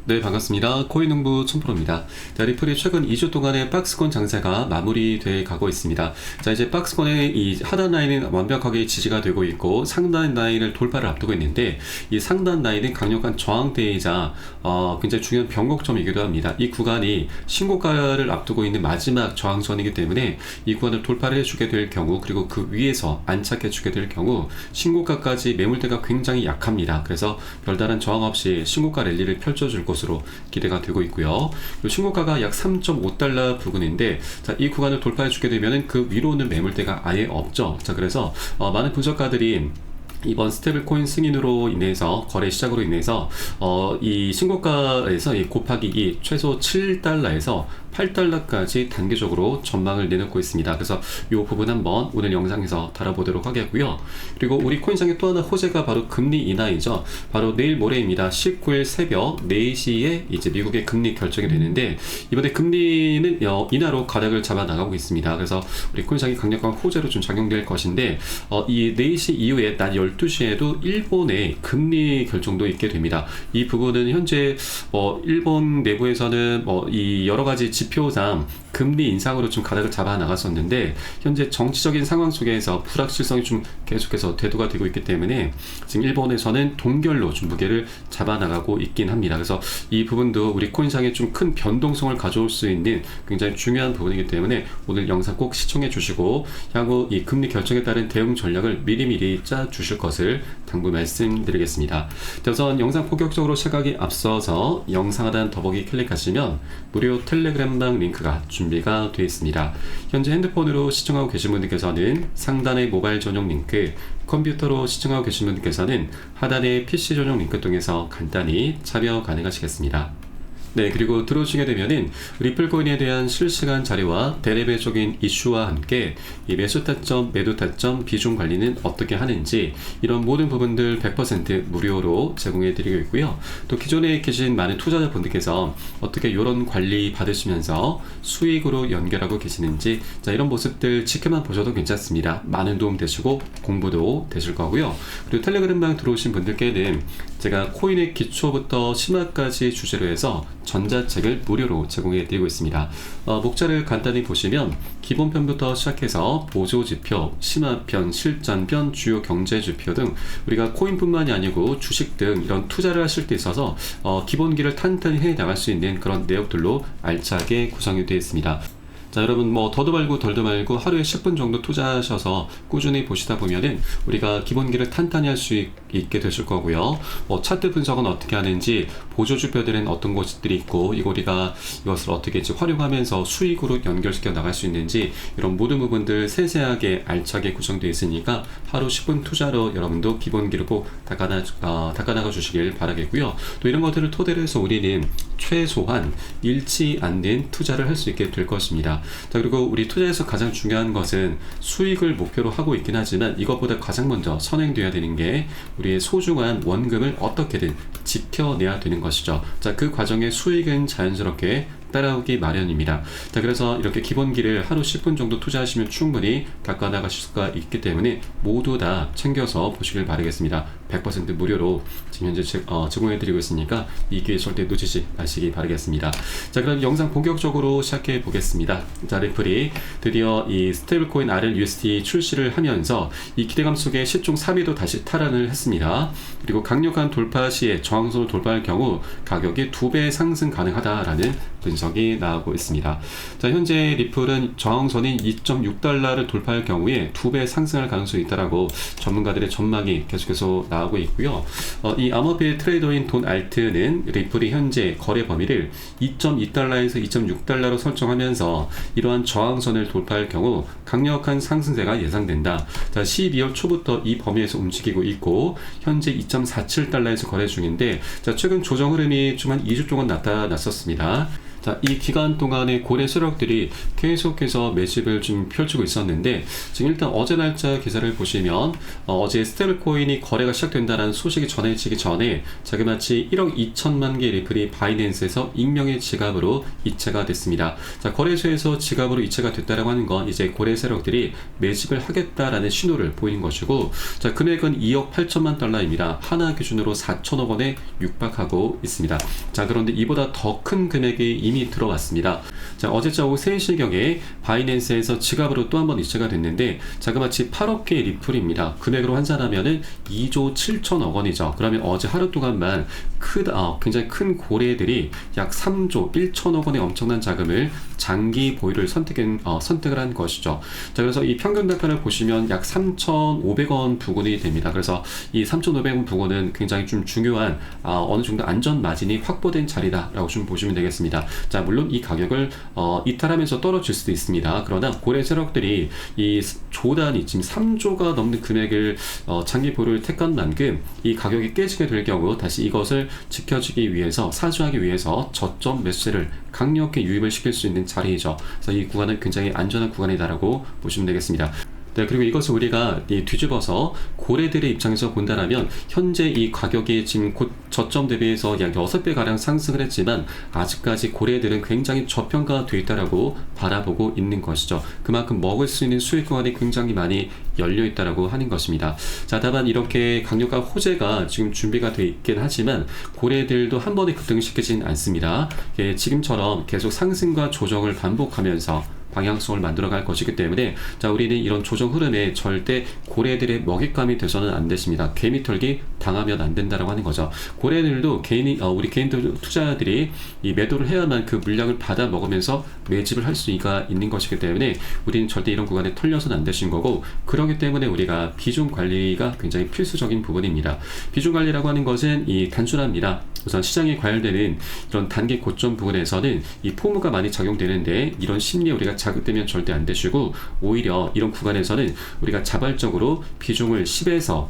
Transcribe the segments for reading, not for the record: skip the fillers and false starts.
네, 반갑습니다. 코인농부 촌프로입니다. 자, 리플이 최근 2주 동안의 박스권 장세가 마무리돼 가고 있습니다. 자, 이제 박스권의 이 하단 라인은 완벽하게 지지가 되고 있고 상단 라인을 돌파를 앞두고 있는데, 이 상단 라인은 강력한 저항대이자 굉장히 중요한 변곡점이기도 합니다. 이 구간이 신고가를 앞두고 있는 마지막 저항선이기 때문에 이 구간을 돌파를 해주게 될 경우, 그리고 그 위에서 안착해주게 될 경우 신고가까지 매물대가 굉장히 약합니다. 그래서 별다른 저항 없이 신고가 랠리를 펼쳐줄 것으로 기대가 되고 있고요. 신고가가 약 3.5달러 부근인데, 자, 이 구간을 돌파해 주게 되면 그 위로는 매물대가 아예 없죠. 자, 그래서 많은 분석가들이 이번 스테이블 코인 승인으로 인해서, 거래 시작으로 인해서 이 신고가에서 이 곱하기 2 최소 7달러에서 8달러까지 단계적으로 전망을 내놓고 있습니다. 그래서 이 부분 한번 오늘 영상에서 다뤄보도록 하겠고요. 그리고 우리 코인상의 또 하나 호재가 바로 금리 인하이죠. 바로 내일 모레입니다. 19일 새벽 4시에 이제 미국의 금리 결정이 되는데, 이번에 금리는 인하로 가닥을 잡아 나가고 있습니다. 그래서 우리 코인상이 강력한 호재로 좀 작용될 것인데, 이 4시 이후에 낮 12시에도 일본의 금리 결정도 있게 됩니다. 이 부분은 현재 일본 내부에서는 이 여러 가지 지표상 금리 인상으로 좀 가닥을 잡아 나갔었는데, 현재 정치적인 상황 속에서 불확실성이 좀 계속해서 대두가 되고 있기 때문에 지금 일본에서는 동결로 좀 무게를 잡아 나가고 있긴 합니다. 그래서 이 부분도 우리 코인상에 좀 큰 변동성을 가져올 수 있는 굉장히 중요한 부분이기 때문에 오늘 영상 꼭 시청해 주시고, 향후 이 금리 결정에 따른 대응 전략을 미리미리 짜 주실 것을 당부 말씀드리겠습니다. 우선 영상 본격적으로 시작하기 앞서서 영상 하단 더보기 클릭하시면 무료 텔레그램방 링크가 준비가 되어 있습니다. 현재 핸드폰으로 시청하고 계신 분들께서는 상단의 모바일 전용 링크, 컴퓨터로 시청하고 계신 분들께서는 하단의 PC 전용 링크 통해서 간단히 참여 가능하시겠습니다. 네, 그리고 들어오시게 되면은 리플코인에 대한 실시간 자료와 대레벨적인 이슈와 함께 이 매수 타점, 매도 타점, 비중 관리는 어떻게 하는지, 이런 모든 부분들 100% 무료로 제공해 드리고 있고요. 또 기존에 계신 많은 투자자분들께서 어떻게 이런 관리 받으시면서 수익으로 연결하고 계시는지, 자, 이런 모습들 지켜만 보셔도 괜찮습니다. 많은 도움 되시고 공부도 되실 거고요. 그리고 텔레그램방 들어오신 분들께는 제가 코인의 기초부터 심화까지 주제로 해서 전자책을 무료로 제공해 드리고 있습니다. 목차를 간단히 보시면 기본편부터 시작해서 보조지표, 심화편, 실전편, 주요 경제지표 등 우리가 코인뿐만이 아니고 주식 등 이런 투자를 하실 때 있어서 기본기를 탄탄히 해 나갈 수 있는 그런 내역들로 알차게 구성이 되어 있습니다. 자, 여러분 더도 말고 덜도 말고 하루에 10분 정도 투자하셔서 꾸준히 보시다 보면은 우리가 기본기를 탄탄히 할 수 있게 되실 거고요. 차트 분석은 어떻게 하는지, 보조지표들은 어떤 것들이 있고, 우리가 이것을 어떻게 활용하면서 수익으로 연결시켜 나갈 수 있는지, 이런 모든 부분들 세세하게 알차게 구성되어 있으니까 하루 10분 투자로 여러분도 기본기를 꼭 닦아나가 주시길 바라겠고요. 또 이런 것들을 토대로 해서 우리는 최소한 잃지 않는 투자를 할 수 있게 될 것입니다. 자, 그리고 우리 투자에서 가장 중요한 것은 수익을 목표로 하고 있긴 하지만, 이것보다 가장 먼저 선행되어야 되는 게 우리의 소중한 원금을 어떻게든 지켜내야 되는 것이죠. 자, 그 과정의 수익은 자연스럽게 따라오기 마련입니다. 자, 그래서 이렇게 기본기를 하루 10분 정도 투자하시면 충분히 닦아나가실 수가 있기 때문에 모두 다 챙겨서 보시길 바라겠습니다. 100% 무료로 지금 현재 제공해드리고 있으니까 이 기회 절대 놓치지 마시기 바라겠습니다. 자, 그럼 영상 본격적으로 시작해 보겠습니다. 자, 리플이 드디어 이 스테이블코인 RLUSD 출시를 하면서 이 기대감 속에 시총 3위도 다시 탈환을 했습니다. 그리고 강력한 돌파 시에 저항선을 돌파할 경우 가격이 2배 상승 가능하다라는 분석이 나오고 있습니다. 자, 현재 리플은 저항선인 2.6달러를 돌파할 경우에 2배 상승할 가능성이 있다라고 전문가들의 전망이 계속해서 나오고 있고요. 이 아머필 트레이더인 돈 알트는 리플이 현재 거래 범위를 2.2달러에서 2.6달러로 설정하면서 이러한 저항선을 돌파할 경우 강력한 상승세가 예상된다. 자, 12월 초부터 이 범위에서 움직이고 있고 현재 2.47달러에서 거래 중인데, 자, 최근 조정 흐름이 좀 한 2주 동안 나타났었습니다. 자, 이 기간 동안에 고래 세력들이 계속해서 매집을 좀 펼치고 있었는데, 지금 일단 어제 날짜 기사를 보시면 어제 스테이블 코인이 거래가 시작된다는 소식이 전해지기 전에 자그마치 1억 2천만 개 리플이 바이낸스에서 익명의 지갑으로 이체가 됐습니다. 자, 거래소에서 지갑으로 이체가 됐다라고 하는 건 이제 고래 세력들이 매집을 하겠다라는 신호를 보이는 것이고, 자, 금액은 2억 8천만 달러입니다. 하나 기준으로 4천억 원에 육박하고 있습니다. 자, 그런데 이보다 더 큰 금액이 이미 들어왔습니다. 자, 어제자 오후 3시경에 바이낸스에서 지갑으로 또 한 번 이체가 됐는데, 자그마치 8억 개의 리플입니다. 금액으로 환산하면은 2조 7천억 원이죠. 그러면 어제 하루 동안만 굉장히 큰 고래들이 약 3조 1천억 원의 엄청난 자금을 장기 보유를 선택을 한 것이죠. 자, 그래서 이 평균 단가를 보시면 약 3,500원 부근이 됩니다. 그래서 이 3,500원 부근은 굉장히 좀 중요한 어느 정도 안전 마진이 확보된 자리다라고 좀 보시면 되겠습니다. 자, 물론 이 가격을 이탈하면서 떨어질 수도 있습니다. 그러나 고래 세력들이 이 조단위 지금 3조가 넘는 금액을 장기 보유를 택한 만큼 이 가격이 깨지게 될 경우 다시 이것을 지켜주기 위해서, 사주하기 위해서 저점 매수세를 강력히 유입을 시킬 수 있는 자리이죠. 그래서 이 구간은 굉장히 안전한 구간이다라고 보시면 되겠습니다. 네, 그리고 이것을 우리가 뒤집어서 고래들의 입장에서 본다면, 현재 이 가격이 지금 곧 저점 대비해서 약 6배 가량 상승을 했지만 아직까지 고래들은 굉장히 저평가되어 있다라고 바라보고 있는 것이죠. 그만큼 먹을 수 있는 수익 구간이 굉장히 많이 열려 있다라고 하는 것입니다. 자, 다만 이렇게 강력한 호재가 지금 준비가 되어 있긴 하지만 고래들도 한 번에 급등시키진 않습니다. 지금처럼 계속 상승과 조정을 반복하면서 방향성을 만들어갈 것이기 때문에, 자, 우리는 이런 조정 흐름에 절대 고래들의 먹잇감이 돼서는 안 되십니다. 개미털기 당하면 안 된다라고 하는 거죠. 고래들도 우리 개인 투자자들이 이 매도를 해야만 그 물량을 받아 먹으면서 매집을 할 수가 있는 것이기 때문에 우리는 절대 이런 구간에 털려서는 안 되신 거고, 그렇기 때문에 우리가 비중 관리가 굉장히 필수적인 부분입니다. 비중 관리라고 하는 것은 단순합니다. 우선 시장에 과열되는 이런 단기 고점 부분에서는 이 포무가 많이 작용되는데, 이런 심리에 우리가 자극되면 절대 안 되시고, 오히려 이런 구간에서는 우리가 자발적으로 비중을 10에서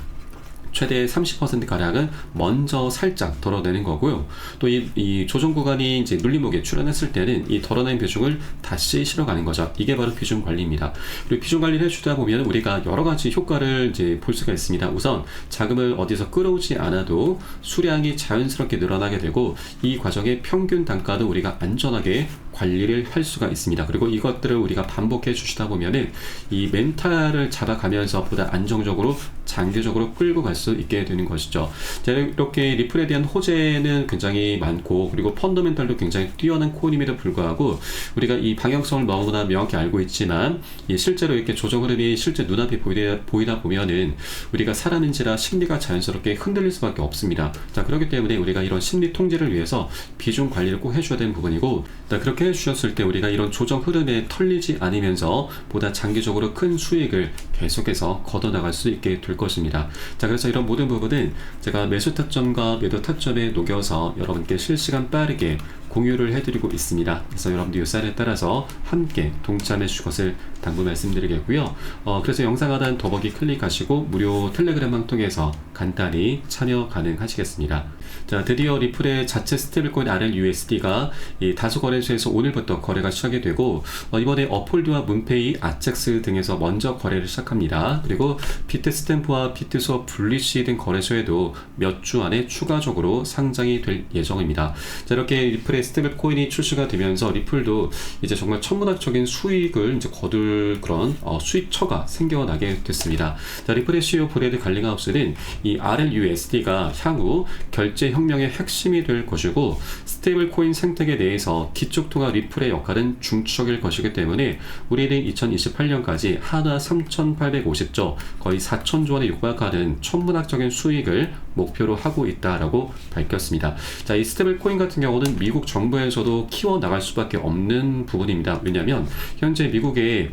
최대 30%가량은 먼저 살짝 덜어내는 거고요. 또 이 조정 구간이 이제 눌림목에 출현했을 때는 이 덜어낸 비중을 다시 실어가는 거죠. 이게 바로 비중 관리입니다. 그리고 비중 관리를 해주다 보면 우리가 여러 가지 효과를 이제 볼 수가 있습니다. 우선 자금을 어디서 끌어오지 않아도 수량이 자연스럽게 늘어나게 되고, 이 과정의 평균 단가도 우리가 안전하게 관리를 할 수가 있습니다. 그리고 이것들을 우리가 반복해 주시다 보면은 이 멘탈을 잡아가면서 보다 안정적으로 장기적으로 끌고 갈 수 있게 되는 것이죠. 자, 이렇게 리플에 대한 호재는 굉장히 많고, 그리고 펀더멘탈도 굉장히 뛰어난 코인임에도 불구하고 우리가 이 방향성을 너무나 명확히 알고 있지만, 실제로 이렇게 조정 흐름이 실제 눈앞에 보이다 보면은 우리가 사람인지라 심리가 자연스럽게 흔들릴 수밖에 없습니다. 자, 그렇기 때문에 우리가 이런 심리 통제를 위해서 비중 관리를 꼭 해줘야 되는 부분이고, 자, 그렇게 해주셨을 때 우리가 이런 조정 흐름에 털리지 않으면서 보다 장기적으로 큰 수익을 계속해서 걷어나갈 수 있게 될 것입니다. 자, 그래서 이런 모든 부분은 제가 매수 타점과 매도 타점에 녹여서 여러분께 실시간 빠르게 공유를 해드리고 있습니다. 그래서 여러분들 이 사연에 따라서 함께 동참해 주실 것을 당부 말씀드리겠고요. 그래서 영상 하단 더보기 클릭하시고 무료 텔레그램망 통해서 간단히 참여 가능하시겠습니다. 자, 드디어 리플의 자체 스테이블코인 RLUSD가 이 다수 거래소에서 오늘부터 거래가 시작이 되고, 이번에 어폴드와 문페이, 아젝스 등에서 먼저 거래를 시작합니다. 그리고 비트스탬프와 비트스왑, 블리시 등 거래소에도 몇 주 안에 추가적으로 상장이 될 예정입니다. 자, 이렇게 리플의 스테이블 코인이 출시가 되면서 리플도 이제 정말 천문학적인 수익을 이제 거둘 그런 수익처가 생겨나게 됐습니다. 자, 리플의 CEO 브래드 갈링하우스는 이 RLUSD가 향후 결제 혁명의 핵심이 될 것이고, 스테이블 코인 생태계 내에서 기축통화 리플의 역할은 중추적일 것이기 때문에 우리는 2028년까지 하나 3,850조, 거의 4,000조 원에 육박하는 천문학적인 수익을 목표로 하고 있다라고 밝혔습니다. 자, 이 스테이블 코인 같은 경우는 미국 정부에서도 키워 나갈 수밖에 없는 부분입니다. 왜냐하면 현재 미국의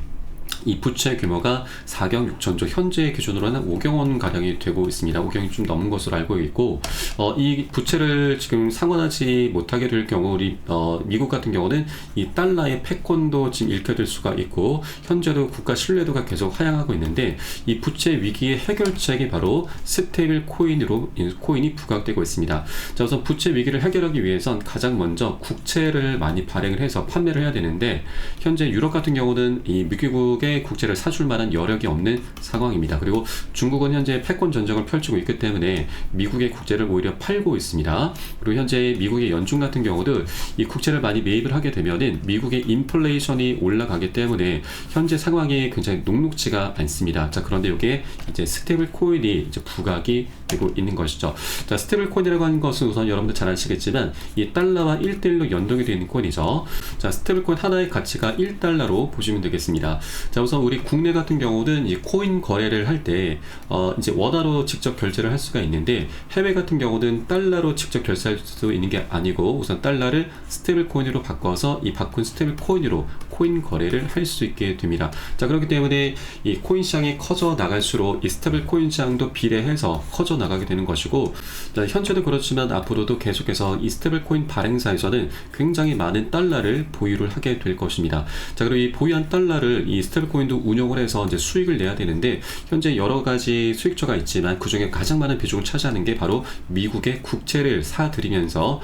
이 부채 규모가 4경 6천조, 현재 기준으로는 5경 원 가량이 되고 있습니다. 5경이 좀 넘은 것으로 알고 있고, 이 부채를 지금 상환하지 못하게 될 경우 미국 같은 경우는 이 달러의 패권도 지금 잃게 될 수가 있고, 현재도 국가 신뢰도가 계속 하향하고 있는데, 이 부채 위기의 해결책이 바로 스테이블 코인이 부각되고 있습니다. 자, 우선 부채 위기를 해결하기 위해선 가장 먼저 국채를 많이 발행을 해서 판매를 해야 되는데, 현재 유럽 같은 경우는 이 미국의 국채를 사줄 만한 여력이 없는 상황입니다. 그리고 중국은 현재 패권 전쟁을 펼치고 있기 때문에 미국의 국채를 오히려 팔고 있습니다. 그리고 현재 미국의 연준 같은 경우도 이 국채를 많이 매입을 하게 되면은 미국의 인플레이션이 올라가기 때문에 현재 상황이 굉장히 녹록지가 않습니다. 자, 그런데 이게 이제 스테이블 코인이 이제 부각이 되고 있는 것이죠. 자, 스테이블 코인이라고 하는 것은 우선 여러분들 잘 아시겠지만 이 달러와 1대1로 연동이 되어 있는 코인이죠. 자, 스테이블 코인 하나의 가치가 1달러로 보시면 되겠습니다. 자, 우선 우리 국내 같은 경우는 이 코인 거래를 할 때 이제 원화로 직접 결제를 할 수가 있는데, 해외 같은 경우는 달러로 직접 결제할 수 있는 게 아니고 우선 달러를 스테이블 코인으로 바꿔서 이 바꾼 스테이블 코인으로 코인 거래를 할 수 있게 됩니다. 자, 그렇기 때문에 이 코인 시장이 커져 나갈수록 이 스테이블 코인 시장도 비례해서 커져 나가게 되는 것이고, 자, 현재도 그렇지만 앞으로도 계속해서 이 스테이블 코인 발행사에서는 굉장히 많은 달러를 보유를 하게 될 것입니다. 자, 그리고 이 보유한 달러를 이 스테이블 코인도 운용을 해서 이제 수익을 내야 되는데, 현재 여러 가지 수익처가 있지만 그 중에 가장 많은 비중을 차지하는 게 바로 미국의 국채를 사들이면서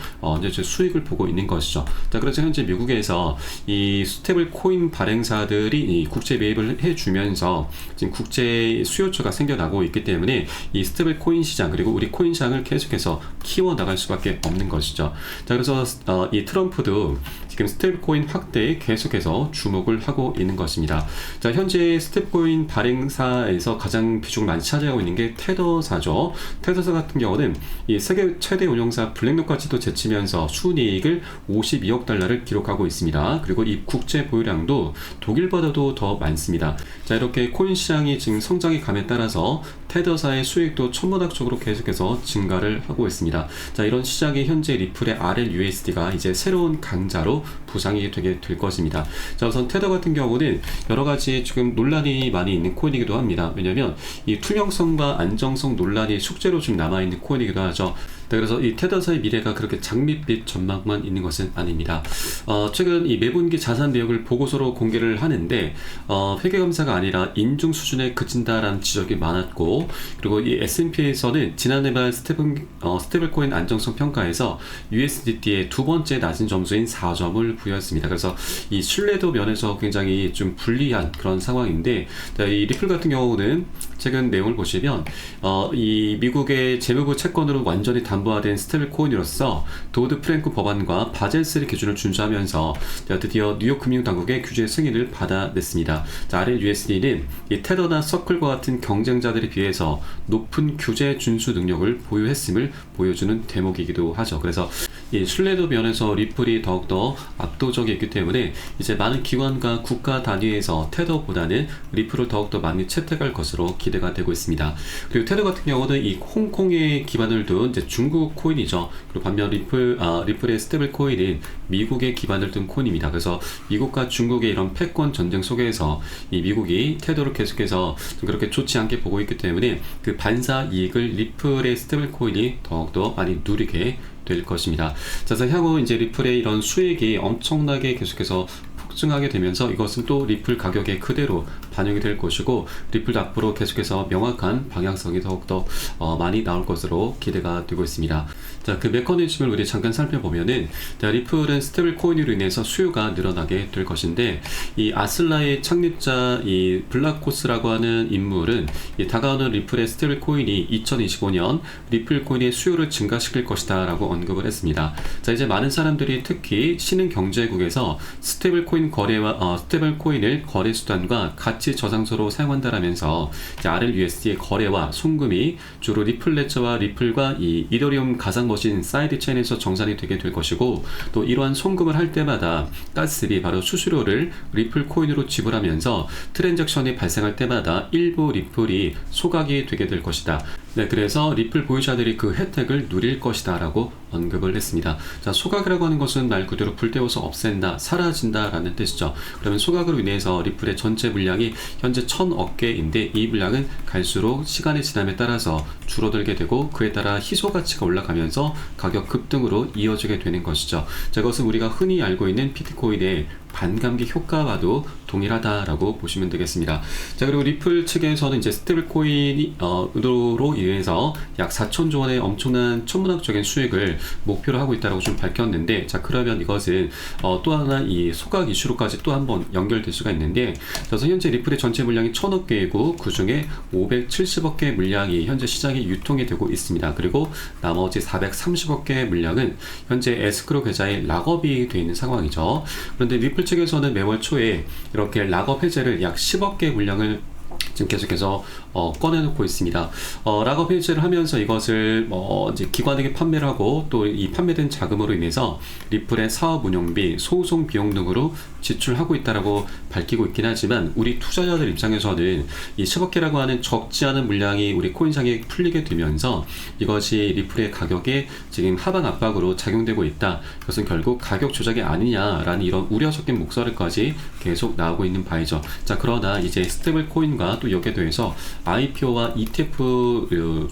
이제 수익을 보고 있는 것이죠. 자, 그래서 현재 미국에서 이 스테이블 코인 발행사들이 이 국채 매입을 해주면서 지금 국채 수요처가 생겨나고 있기 때문에 이 스테이블 코인 시장 그리고 우리 코인 시장을 계속해서 키워 나갈 수밖에 없는 것이죠. 자, 그래서 이 트럼프도 지금 스테이블 코인 확대에 계속해서 주목을 하고 있는 것입니다. 자, 현재 스테이블 코인 발행사에서 가장 비중을 많이 차지하고 있는 게 테더사죠. 테더사 같은 경우는 이 세계 최대 운용사 블랙록까지도 제치면서 순이익을 52억 달러를 기록하고 있습니다. 그리고 이 국채 보유량도 독일보다도 더 많습니다. 자, 이렇게 코인 시장이 지금 성장이 감에 따라서 테더사의 수익도 천문학적으로 계속해서 증가를 하고 있습니다. 자, 이런 시장이 현재 리플의 RLUSD가 이제 새로운 강자로 부상이 되게 될 것입니다. 자, 우선 테더 같은 경우는 여러 가지 지금 논란이 많이 있는 코인이기도 합니다. 왜냐하면 이 투명성과 안정성 논란이 숙제로 좀 남아있는 코인이기도 하죠. 그래서 이 테더사의 미래가 그렇게 장밋빛 전망만 있는 것은 아닙니다. 최근 이 매분기 자산 내역을 보고서로 공개를 하는데 회계감사가 아니라 인중 수준에 그친다라는 지적이 많았고, 그리고 이 S&P에서는 지난해 말 스테이블 코인 안정성 평가에서 USDT의 두 번째 낮은 점수인 4점을 부여했습니다. 그래서 이 신뢰도 면에서 굉장히 좀 불리한 그런 상황인데, 이 리플 같은 경우는 최근 내용을 보시면 이 미국의 재무부 채권으로 완전히 담보화된 스테이블 코인으로서 도드 프랭크 법안과 바젤3 기준을 준수하면서 드디어 뉴욕 금융당국의 규제 승인을 받아냈습니다. 자, RLUSD는 이 테더나 서클과 같은 경쟁자들에 비해서 높은 규제 준수 능력을 보유했음을 보여주는 대목이기도 하죠. 그래서 이 신뢰도 면에서 리플이 더욱더 압도적이기 때문에 이제 많은 기관과 국가 단위에서 테더보다는 리플을 더욱더 많이 채택할 것으로 기대가 되고 있습니다. 그리고 테더 같은 경우는 이 홍콩에 기반을 둔 이제 중국 코인이죠. 그리고 반면 리플의 스테이블 코인은 미국에 기반을 둔 코인입니다. 그래서 미국과 중국의 이런 패권 전쟁 속에서 이 미국이 테더를 계속해서 그렇게 좋지 않게 보고 있기 때문에 그 반사 이익을 리플의 스테이블 코인이 더욱더 많이 누리게 될 것입니다. 자, 그래서 향후 이제 리플의 이런 수익이 엄청나게 계속해서 폭증하게 되면서 이것은 또 리플 가격에 그대로 반영이 될 것이고, 리플도 앞으로 계속해서 명확한 방향성이 더욱더 많이 나올 것으로 기대가 되고 있습니다. 자, 그 메커니즘을 우리 잠깐 살펴보면은, 자, 리플은 스테이블 코인으로 인해서 수요가 늘어나게 될 것인데, 이 아슬라의 창립자 이 블라코스라고 하는 인물은 이 다가오는 리플의 스테이블 코인이 2025년 리플 코인의 수요를 증가시킬 것이다 라고 언급을 했습니다. 자, 이제 많은 사람들이 특히 신흥 경제국에서 스테이블 코인을 거래 수단과 가치 저장소로 사용한다라면서 RLUSD의 거래와 송금이 주로 리플 레저와 리플과 이 이더리움 가상머신 사이드 체인에서 정산이 되게 될 것이고, 또 이러한 송금을 할 때마다 가스비 바로 수수료를 리플 코인으로 지불하면서 트랜잭션이 발생할 때마다 일부 리플이 소각이 되게 될 것이다. 네, 그래서 리플 보유자들이 그 혜택을 누릴 것이다 라고 언급을 했습니다. 자, 소각이라고 하는 것은 말 그대로 불태워서 없앤다, 사라진다 라는 뜻이죠. 그러면 소각으로 인해서 리플의 전체 물량이 현재 1000억 개인데 이 물량은 갈수록 시간의 지남에 따라서 줄어들게 되고 그에 따라 희소 가치가 올라가면서 가격 급등으로 이어지게 되는 것이죠. 자, 이것은 우리가 흔히 알고 있는 비트코인의 반감기 효과와도 동일하다라고 보시면 되겠습니다. 자, 그리고 리플 측에서는 이제 스테이블 코인이 으로 인해서 약 4천조 원의 엄청난 천문학적인 수익을 목표로 하고 있다고 좀 밝혔는데, 자, 그러면 이것은 또 하나 이 소각 이슈로까지 또 한번 연결될 수가 있는데, 그래서 현재 리플의 전체 물량이 1000억 개이고 그 중에 570억 개의 물량이 현재 시장에 유통이 되고 있습니다. 그리고 나머지 430억 개의 물량은 현재 에스크로 계좌에 락업이 되어 있는 상황이죠. 그런데 리플 측에서는 매월 초에 이렇게 락업 해제를 약 10억 개 물량을 지금 계속해서 꺼내놓고 있습니다. 락업 해제를 하면서 이것을 이제 기관에게 판매를 하고 또 이 판매된 자금으로 인해서 리플의 사업 운영비, 소송 비용 등으로 지출하고 있다라고 밝히고 있긴 하지만 우리 투자자들 입장에서는 이 10억 개라고 하는 적지 않은 물량이 우리 코인상에 풀리게 되면서 이것이 리플의 가격에 지금 하방 압박으로 작용되고 있다. 그것은 결국 가격 조작이 아니냐라는 이런 우려 섞인 목소리까지 계속 나오고 있는 바이죠. 자, 그러나 이제 스테이블 코인과 또 여기에 대해서 IPO와 ETF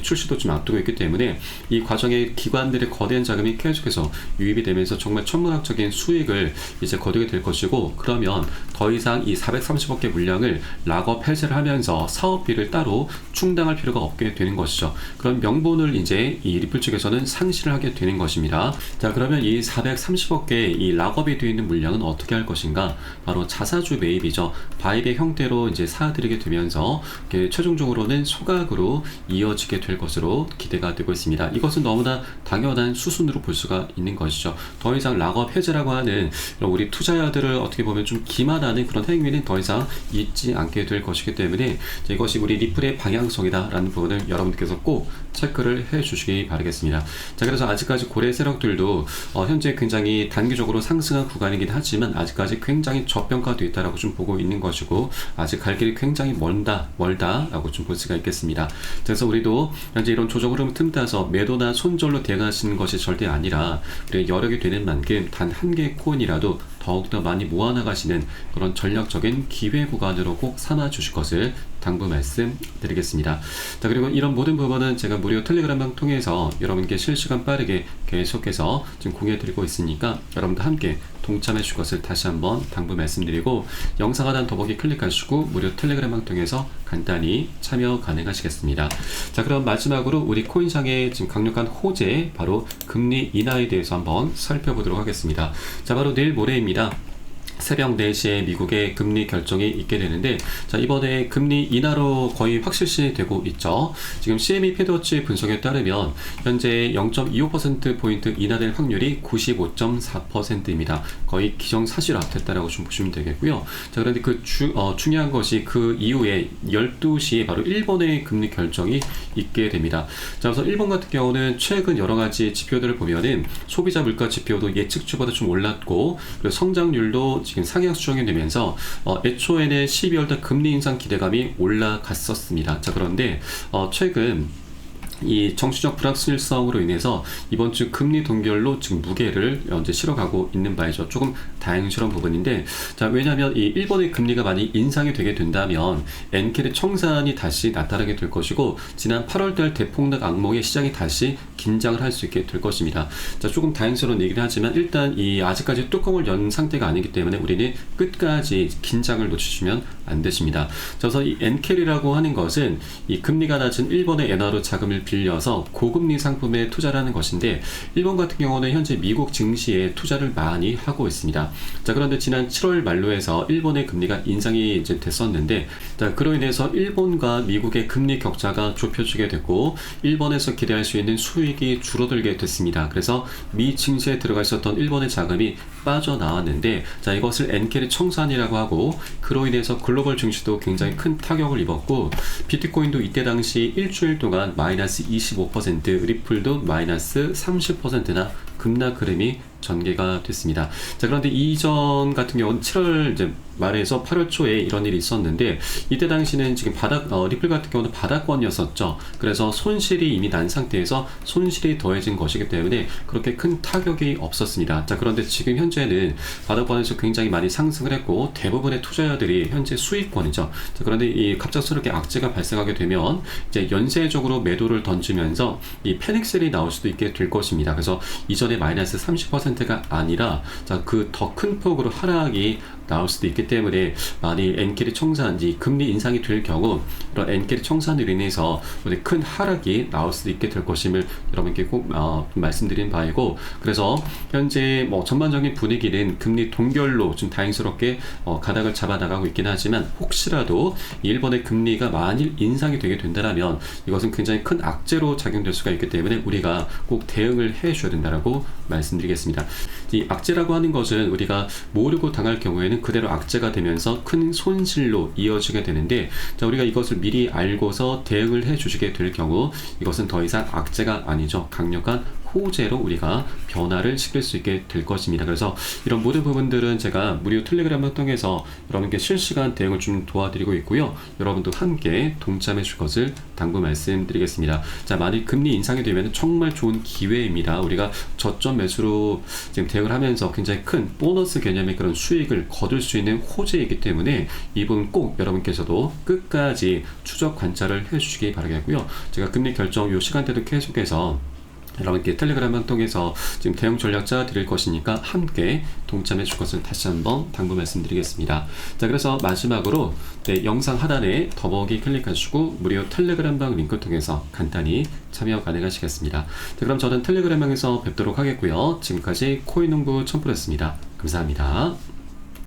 출시도 좀 앞두고 있기 때문에 이 과정에 기관들의 거대한 자금이 계속해서 유입이 되면서 정말 천문학적인 수익을 이제 거두게 될 것이고, 그러면 더 이상 이 430억 개 물량을 락업 해제를 하면서 사업비를 따로 충당할 필요가 없게 되는 것이죠. 그런 명분을 이제 이 리플 측에서는 상실을 하게 되는 것입니다. 자, 그러면 이 430억 개의 이 락업이 되어 있는 물량은 어떻게 할 것인가? 바로 자사주 매입이죠. 바이백 형태로 이제 사들이게 되면서 최종적으로는 소각으로 이어지게 될 것으로 기대가 되고 있습니다. 이것은 너무나 당연한 수순으로 볼 수가 있는 것이죠. 더 이상 락업 해제라고 하는 우리 투자자들을 어떻게 보면 좀 기만하는 그런 행위는 더 이상 있지 않게 될 것이기 때문에 이것이 우리 리플의 방향성이다라는 부분을 여러분들께서 꼭 체크를 해 주시기 바라겠습니다. 자, 그래서 아직까지 고래 세력들도 현재 굉장히 단기적으로 상승한 구간이긴 하지만 아직까지 굉장히 저평가되어 있다라고 좀 보고 있는 것이고, 아직 갈 길이 굉장히 멀다라고 좀 볼 수가 있겠습니다. 그래서 우리도 현재 이런 조정 흐름 틈타서 매도나 손절로 대응하시는 것이 절대 아니라 우리 여력이 되는 만큼 단 한 개의 코인이라도 더욱더 많이 모아나가시는 그런 전략적인 기회 구간으로 꼭 삼아 주실 것을 당부 말씀드리겠습니다. 자, 그리고 이런 모든 부분은 제가 무료 텔레그램방 통해서 여러분께 실시간 빠르게 계속해서 지금 공유해드리고 있으니까 여러분도 함께 동참해 주실 것을 다시 한번 당부 말씀드리고, 영상 하단 더보기 클릭하시고 무료 텔레그램방 통해서 간단히 참여 가능하시겠습니다. 자, 그럼 마지막으로 우리 코인상의 지금 강력한 호재, 바로 금리 인하에 대해서 한번 살펴보도록 하겠습니다. 자, 바로 내일 모레입니다. 새벽 4시에 미국의 금리 결정이 있게 되는데, 자, 이번에 금리 인하로 거의 확실시 되고 있죠. 지금 CME 패드워치 분석에 따르면 현재 0.25%포인트 인하될 확률이 95.4%입니다. 거의 기정사실화 됐다라고 좀 보시면 되겠고요. 자, 그런데 중요한 것이 그 이후에 12시에 바로 일본의 금리 결정이 있게 됩니다. 자, 그래서 일본 같은 경우는 최근 여러 가지 지표들을 보면은 소비자 물가 지표도 예측치보다 좀 올랐고, 그리고 성장률도 지금 상향 수정이 되면서 애초에는 12월달 금리 인상 기대감이 올라갔었습니다. 자, 그런데 최근 이 정치적 불확실성으로 인해서 이번 주 금리 동결로 지금 무게를 현재 실어가고 있는 바이죠. 조금 다행스러운 부분인데, 자, 왜냐하면 이 일본의 금리가 많이 인상이 되게 된다면 엔켈의 청산이 다시 나타나게 될 것이고, 지난 8월달 대폭락 악몽에 시장이 다시 긴장을 할 수 있게 될 것입니다. 자, 조금 다행스러운 얘기를 하지만 일단 이 아직까지 뚜껑을 연 상태가 아니기 때문에 우리는 끝까지 긴장을 놓치시면 안 되십니다. 그래서 이 엔켈이라고 하는 것은 이 금리가 낮은 일본의 엔화로 자금을 빌려서 고금리 상품에 투자를 하는 것인데, 일본 같은 경우는 현재 미국 증시에 투자를 많이 하고 있습니다. 자, 그런데 지난 7월 말로 해서 일본의 금리가 인상이 이제 됐었는데, 자, 그로 인해서 일본과 미국의 금리 격차가 좁혀지게 됐고, 일본에서 기대할 수 있는 수익이 줄어들게 됐습니다. 그래서 미 증시에 들어가 있었던 일본의 자금이 빠져나왔는데, 자, 이것을 엔켈의 청산이라고 하고, 그로 인해서 글로벌 증시도 굉장히 큰 타격을 입었고, 비트코인도 이때 당시 일주일 동안 마이너스 25%, 리플도 마이너스 30%나 급락 흐름이 전개가 됐습니다. 자, 그런데 이전 같은 경우는 7월 이제 말에서 8월 초에 이런 일이 있었는데, 이때 당시는 지금 리플 같은 경우는 바닥권이었었죠. 그래서 손실이 이미 난 상태에서 손실이 더해진 것이기 때문에 그렇게 큰 타격이 없었습니다. 자, 그런데 지금 현재는 바닥권에서 굉장히 많이 상승을 했고, 대부분의 투자자들이 현재 수익권이죠. 자, 그런데 이 갑작스럽게 악재가 발생하게 되면 이제 연쇄적으로 매도를 던지면서 이 패닉셀이 나올 수도 있게 될 것입니다. 그래서 이전에 마이너스 30%가 아니라 그 더 큰 폭으로 하락이 나올 수도 있기 때문에, 만일 엔캐리 청산이 금리 인상이 될 경우 이런 엔캐리 청산으로 인해서 큰 하락이 나올 수도 있게 될 것임을 여러분께 꼭 말씀드린 바이고, 그래서 현재 전반적인 분위기는 금리 동결로 좀 다행스럽게 가닥을 잡아 나가고 있긴 하지만, 혹시라도 일본의 금리가 만일 인상이 되게 된다면 이것은 굉장히 큰 악재로 작용될 수가 있기 때문에 우리가 꼭 대응을 해 줘야 된다라고 말씀드리겠습니다. 이 악재라고 하는 것은 우리가 모르고 당할 경우에는 그대로 악재가 되면서 큰 손실로 이어지게 되는데, 우리가 이것을 미리 알고서 대응을 해 주시게 될 경우 이것은 더 이상 악재가 아니죠. 강력한 호재로 우리가 변화를 시킬 수 있게 될 것입니다. 그래서 이런 모든 부분들은 제가 무료 텔레그램을 통해서 여러분께 실시간 대응을 좀 도와드리고 있고요. 여러분도 함께 동참해 줄 것을 당부 말씀드리겠습니다. 자, 만일 금리 인상이 되면 정말 좋은 기회입니다. 우리가 저점 매수로 지금 대응을 하면서 굉장히 큰 보너스 개념의 그런 수익을 거둘 수 있는 호재이기 때문에 이 부분 꼭 여러분께서도 끝까지 추적 관찰을 해 주시기 바라겠고요. 제가 금리 결정 요 시간대도 계속해서 여러분께 텔레그램을 통해서 지금 대응 전략자 드릴 것이니까 함께 동참해 줄 것을 다시 한번 당부 말씀드리겠습니다. 자, 그래서 마지막으로 영상 하단에 더보기 클릭하시고 무료 텔레그램방 링크 통해서 간단히 참여 가능하시겠습니다. 자, 그럼 저는 텔레그램방에서 뵙도록 하겠고요. 지금까지 코인농부 첨프였습니다. 감사합니다.